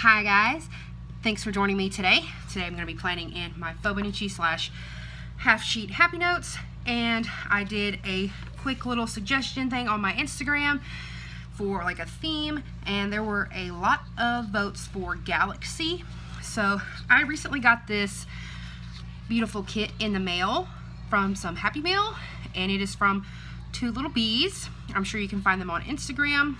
Hi guys, thanks for joining me today. Today I'm going to be planning in my Fauxbonichi slash half sheet happy notes, and I did a quick little suggestion thing on my Instagram for like a theme, and there were a lot of votes for Galaxy. So I recently got this beautiful kit in the mail from some Happy Mail, and it is from Two Little Bees. I'm sure you can find them on Instagram,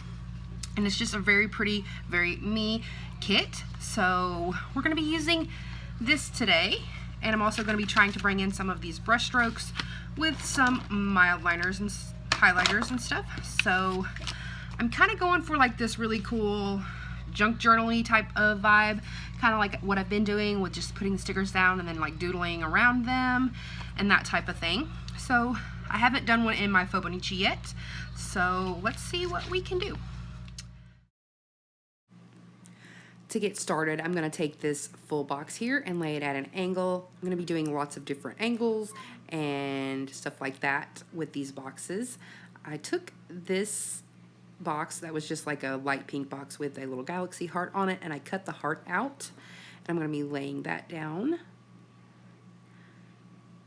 and it's just a very pretty, very me kit. So we're going to be using this today, and I'm also going to be trying to bring in some of these brush strokes with some mild liners and highlighters and stuff. So I'm kind of going for like this really cool junk journal-y type of vibe, kind of like what I've been doing with just putting the stickers down and then like doodling around them and that type of thing. So I haven't done one in my Fauxbonichi yet, so let's see what we can do. To get started, I'm going to take this full box here and lay it at an angle. I'm going to be doing lots of different angles and stuff like that with these boxes. I took this box that was just like a light pink box with a little galaxy heart on it, and I cut the heart out, and I'm going to be laying that down.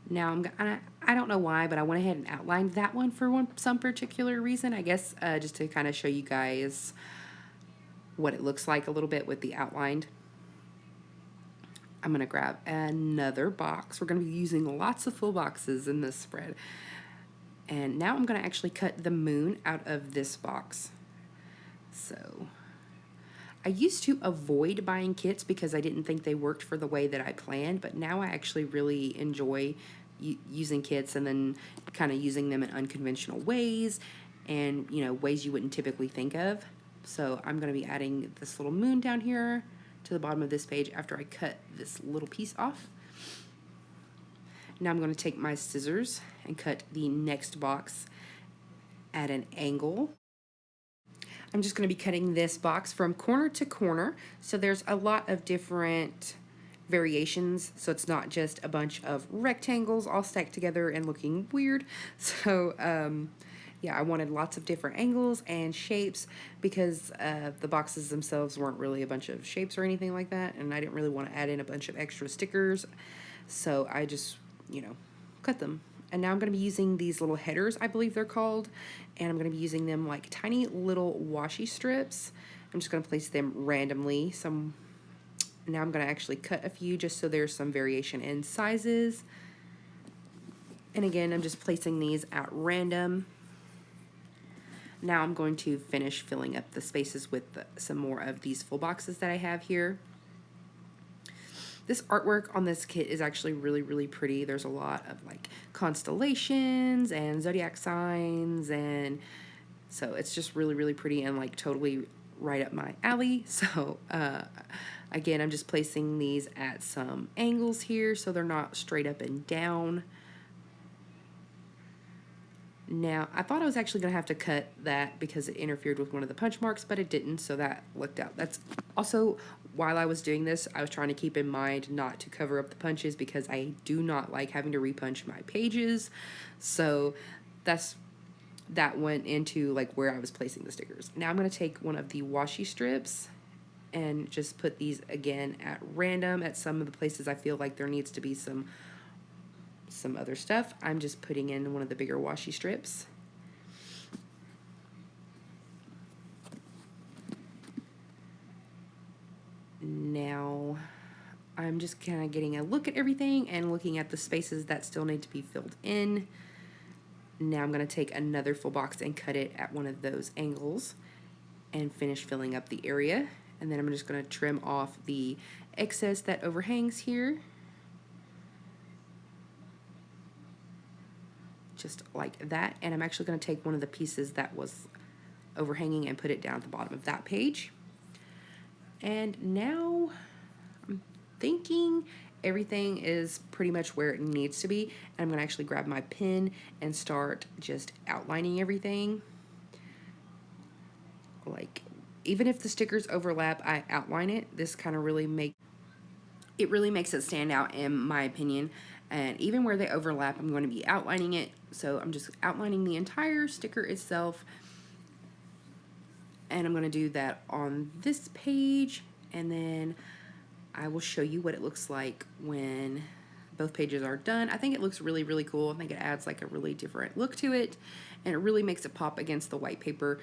Now I don't know why, but I went ahead and outlined that one for some particular reason. I guess just to kind of show you guys what it looks like a little bit with the outlined. I'm going to grab another box. We're going to be using lots of full boxes in this spread. And now I'm going to actually cut the moon out of this box. So I used to avoid buying kits because I didn't think they worked for the way that I planned, but now I actually really enjoy using kits and then kind of using them in unconventional ways and, you know, ways you wouldn't typically think of. So I'm going to be adding this little moon down here to the bottom of this page after I cut this little piece off. Now I'm going to take my scissors and cut the next box at an angle. I'm just going to be cutting this box from corner to corner, so there's a lot of different variations, so it's not just a bunch of rectangles all stacked together and looking weird. So yeah, I wanted lots of different angles and shapes because the boxes themselves weren't really a bunch of shapes or anything like that, and I didn't really want to add in a bunch of extra stickers, so I just, you know, cut them. And now I'm going to be using these little headers, I believe they're called, and I'm going to be using them like tiny little washi strips. I'm just going to place them randomly. Now I'm going to actually cut a few just so there's some variation in sizes. And again, I'm just placing these at random. Now I'm going to finish filling up the spaces with some more of these full boxes that I have here. This artwork on this kit is actually really, really pretty. There's a lot of like constellations and zodiac signs, and so it's just really, really pretty and like totally right up my alley. So again, I'm just placing these at some angles here so they're not straight up and down. Now, I thought I was actually going to have to cut that because it interfered with one of the punch marks, but it didn't, so that looked out. That's also, while I was doing this, I was trying to keep in mind not to cover up the punches because I do not like having to repunch my pages. So that went into like where I was placing the stickers. Now I'm going to take one of the washi strips and just put these again at random at some of the places I feel like there needs to be some other stuff. I'm just putting in one of the bigger washi strips. Now I'm just kind of getting a look at everything and looking at the spaces that still need to be filled in. Now I'm going to take another full box and cut it at one of those angles and finish filling up the area. And then I'm just going to trim off the excess that overhangs here. Just like that, and I'm actually going to take one of the pieces that was overhanging and put it down at the bottom of that page. And now I'm thinking everything is pretty much where it needs to be, and I'm going to actually grab my pen and start just outlining everything. Like, even if the stickers overlap, I outline it. This kind of really makes it stand out in my opinion. And even where they overlap, I'm going to be outlining it. So I'm just outlining the entire sticker itself. And I'm going to do that on this page and then I will show you what it looks like when both pages are done. I think it looks really, really cool. I think it adds like a really different look to it, and it really makes it pop against the white paper.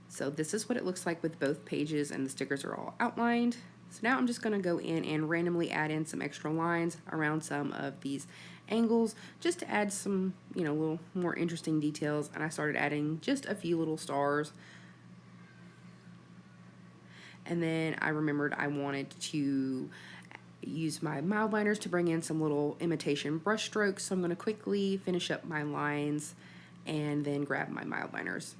So this is what it looks like with both pages, and the stickers are all outlined. So now I'm just going to go in and randomly add in some extra lines around some of these angles just to add some, you know, little more interesting details. And I started adding just a few little stars. And then I remembered I wanted to use my mild liners to bring in some little imitation brush strokes. So I'm going to quickly finish up my lines and then grab my mild liners.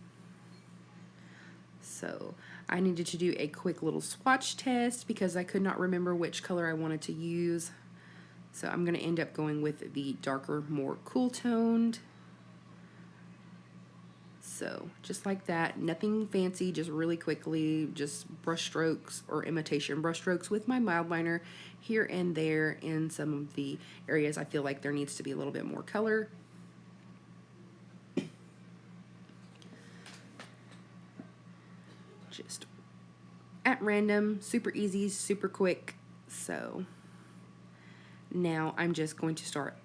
So I needed to do a quick little swatch test because I could not remember which color I wanted to use. So I'm going to end up going with the darker, more cool toned. So just like that, nothing fancy, just really quickly, just brush strokes or imitation brush strokes with my mild liner here and there in some of the areas I feel like there needs to be a little bit more color. Just at random, super easy, super quick. So now I'm just going to start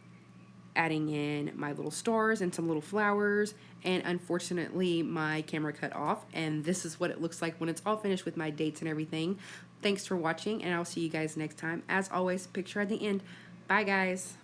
adding in my little stars and some little flowers, and unfortunately my camera cut off, and this is what it looks like when it's all finished with my dates and everything. Thanks for watching, and I'll see you guys next time. As always, picture at the end. Bye guys.